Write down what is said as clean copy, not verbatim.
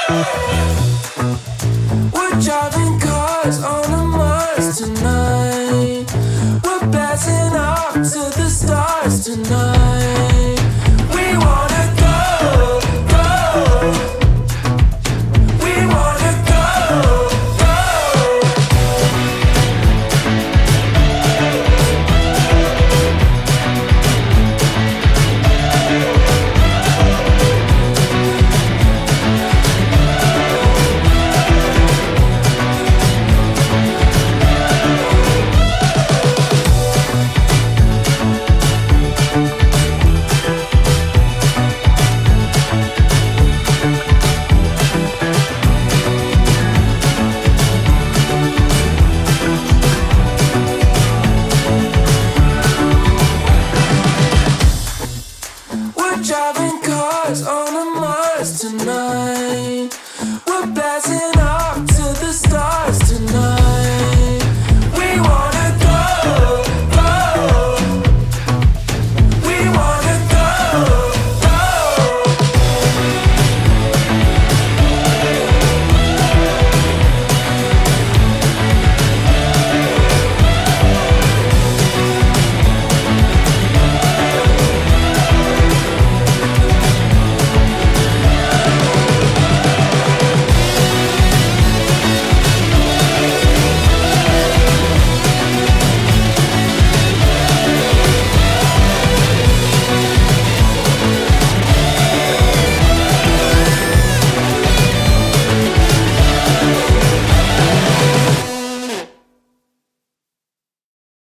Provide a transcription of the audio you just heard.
We're driving cars on a Mars tonight. We're blasting off to the stars tonight. We wanna go, go. We wanna go, go. We're driving cars on a Mars tonight. We're blasting